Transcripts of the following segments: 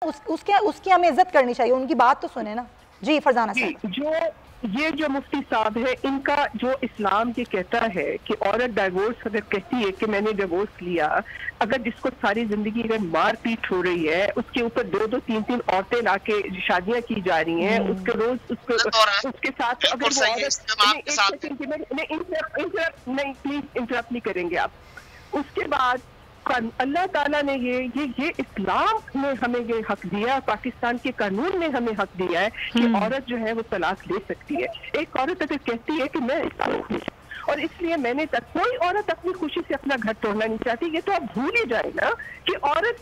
उसकी हमें इज्जत करनी चाहिए, उनकी बात तो सुने ना। जी फरजाना साहब। जो मुफ्ती साहब है, इनका जो इस्लाम ये कहता है कि औरत डाइवोर्स अगर कहती है कि मैंने डिवोर्स लिया, अगर जिसको सारी जिंदगी में मार पीट हो रही है, उसके ऊपर 2-2, 3-3 औरतें लाके शादियां की जा रही हैं, उसके रोज उसके साथ अगर वो नहीं प्लीज इंटरप्ट नहीं करेंगे आप। उसके बाद अल्लाह ताला ने ये इस्लाम ने हमें ये हक दिया, पाकिस्तान के कानून ने हमें हक दिया है कि औरत जो है वो तलाक ले सकती है। एक औरत अगर कहती है कि मैं और इसलिए मैंने कोई औरत अपनी खुशी से अपना घर तोड़ना नहीं चाहती, ये तो आप भूल ही जाए ना कि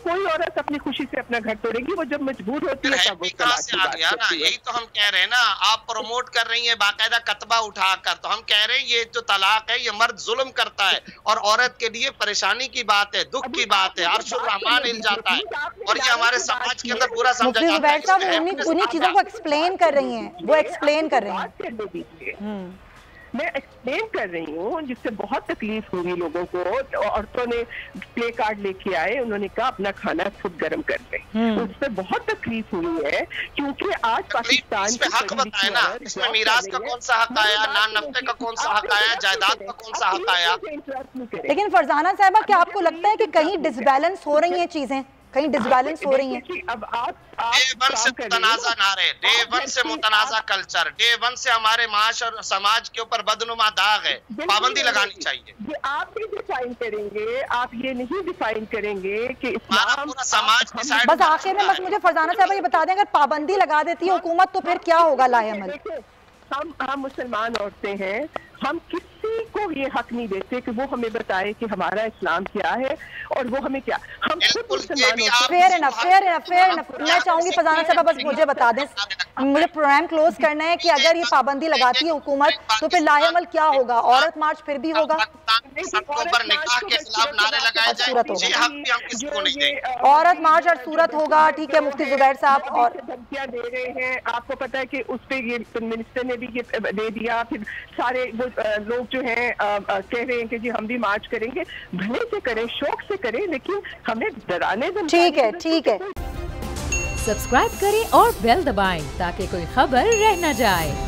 कोई औरत अपनी खुशी से अपना घर तोड़ेगी, वो जब मजबूर होती है तब वो कहाँ से आ गया ना। यही तो हम कह रहे हैं ना, आप प्रमोट कर रही हैं बाकायदा कतबा उठाकर, तो हम कह रहे हैं ये जो तलाक है ये मर्द जुल्म करता है और औरत के लिए परेशानी की बात है, दुख की बात है, अर्शुर रहमान हिल जाता है और ये हमारे समाज के अंदर पूरा समझा जाता है। उन्हीं चीजों को एक्सप्लेन कर रही हैं, वो एक्सप्लेन कर रही हैं। मैं एक्सप्लेन कर रही हूँ, जिससे बहुत तकलीफ हुई लोगों को। औरतों ने प्ले कार्ड लेके आए, उन्होंने कहा अपना खाना खुद गर्म कर लें, उससे बहुत तकलीफ हुई है क्योंकि आज पाकिस्तान में हक बताए ना, इसमें मीरास का कौन सा हक आया, नान नफ्ते का कौन सा हक आया, जायदाद का कौन सा हक आया। लेकिन फरजाना साहिबा, क्या आपको लगता है कि कहीं डिसबैलेंस हो रही हैं चीजें, कहीं डिसबैलेंस हो रही हैं? अब आप डे 1 से मुतनाज़ा नारे, डे 1 से मुतनाज़ा कल्चर, डे 1 से हमारे माश और समाज के ऊपर बदनुमा दाग है, पाबंदी लगानी चाहिए। ये आप भी डिफाइन करेंगे, आप ये नहीं डिफाइन करेंगे कि इस्लाम पूरा समाज डिसाइड। बस आखिर में बस मुझे फरजाना साहब ये बता दें, अगर पाबंदी लगा देती है हुकूमत तो फिर क्या होगा लाएअमल? हम मुसलमान औरतें हैं, हम किसी को ये हक नहीं देते कि वो हमें बताए कि हमारा इस्लाम क्या है और वो हमें क्या, हम खुद मुसलमान होते हैं। Fair enough. मैं चाहूंगी फरजाना साहब बस मुझे बता दें, मुझे प्रोग्राम क्लोज करना है कि अगर ये पाबंदी लगाती है हुकूमत तो फिर लाएअमल क्या होगा? औरत मार्च फिर भी होगा, औरत मार्च और सूरत होगा, ठीक है मुफ्ती जुबैर साहब। और धमकियां दे रहे हैं, आपको पता है कि उस पे ये मिनिस्टर ने भी ये दे दिया, फिर सारे वो लोग जो हैं कह रहे हैं कि जी हम भी मार्च करेंगे। भले से करें, शौक से करें, लेकिन हमें डराने दो। ठीक है। सब्सक्राइब करें और बेल दबाएं ताकि कोई खबर रह न जाए।